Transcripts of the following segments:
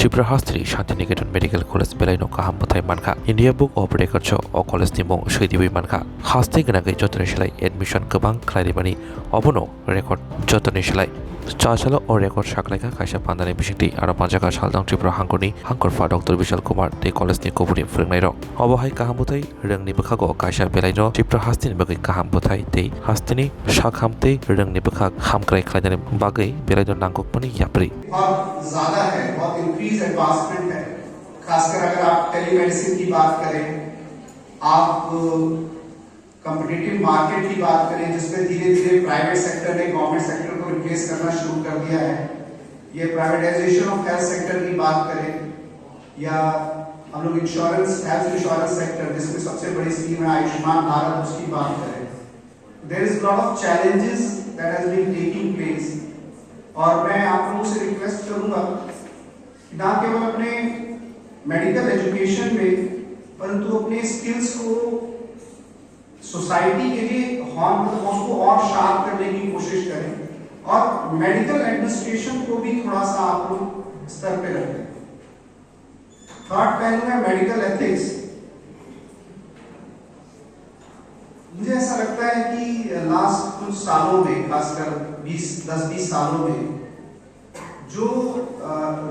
Tripura Hastri Shantiniketan Medical College Belaino Kaham Pathai Manka India Book of Records o College Nimo Shridiwi Manka Hasti Ganage Jotanishalai Admission Kabang Klarimani Obono Record Jotanishalai Chachalo or record Shaklaka Kaisha Pandani Bishiti Arapanjaka Shaldang Tripura Hangoni Hankorfa Dr. Vishal Kumar de College ni Koburi Frinairo Obohai Kahambutai Rangni Bakago Kaisha Belaino Tripura Hastin Bagi Kahambutai de Hastini Shakhamte Rangni Bakak Hamkrai Klaidani Bagai Belaino Nangokmani Yapri बहुत ज्यादा है, बहुत increase advancement है। खासकर अगर आप telemedicine की बात करें, आप कॉम्पिटिटिव मार्केट की बात करें, जिसमें धीरे धीरे प्राइवेट सेक्टर ने गवर्नमेंट सेक्टर को रिप्लेस करना शुरू कर दिया है। ये प्राइवेटाइजेशन ऑफ हेल्थ सेक्टर की बात करें या हम लोग इंश्योरेंस हेल्थ इंश्योरेंस सेक्टर जिसमें सबसे बड़ी स्कीम है आयुष्मान भारत, उसकी बात करें, there is lot of challenges that has been taking place. और मैं आप लोगों से रिक्वेस्ट करूंगा कि ना केवल अपने मेडिकल एजुकेशन में परंतु अपने स्किल्स को सोसाइटी के लिए उसको और शार्प करने की कोशिश करें और मेडिकल एडमिनिस्ट्रेशन को भी थोड़ा सा आप लोग स्तर पे रखें। थर्ड पहलू है मेडिकल एथिक्स। मुझे ऐसा लगता है कि लास्ट कुछ सालों में, खासकर 10-20 सालों में, जो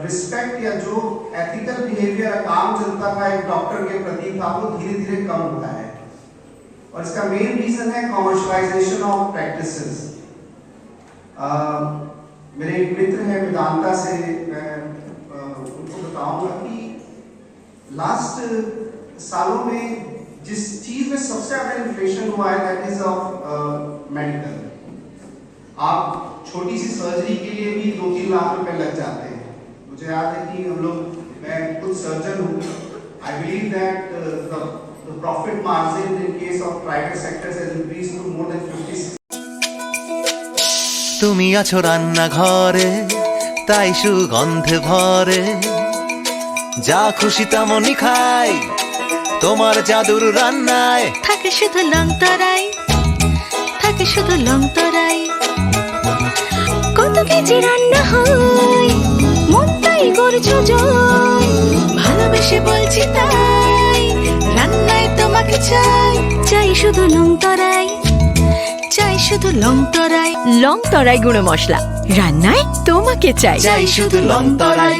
रिस्पेक्ट या जो एथिकल बिहेवियर आम जनता का एक डॉक्टर के प्रति था वो धीरे धीरे कम होता है और इसका मेन रीजन है कॉमर्शलाइजेशन ऑफ प्रैक्टिसेस। मेरे एक मित्र हैं वेदांता से, मैं उनको बताऊंगा कि लास्ट सालों में जिस चीज में सबसे ज्यादा इन्फ्लेशन हुआ है दैट इज ऑफ मेडिकल। आप छोटी सी सर्जरी के लिए भी 2-3 लाख रुपए लग जाते हैं। मुझे याद है कि हम लोग, मैं खुद सर्जन हूँ, I believe that the profit margin in case of private sectors has increased to more than 50। তুমি আছো রান্না ঘরে তাই সুগন্ধে ভরে যা খুশি তেমনই খাই তোমার জাদুর রান্নায় থাকে শুধু লংতরাই, থাকে শুধু লংতরাই। কত কেজি রান্না হয় মন তাই করছো জয়, ভালোবেসে বলছি তাই রান্নায় তোমাকে চাই, চাই শুধু লংতরাই, চাই শুধু লংতরাই। লংতরাই গুঁড়ো মশলা রান্নায় তোমাকে চাই, চাই শুধু লংতরাই।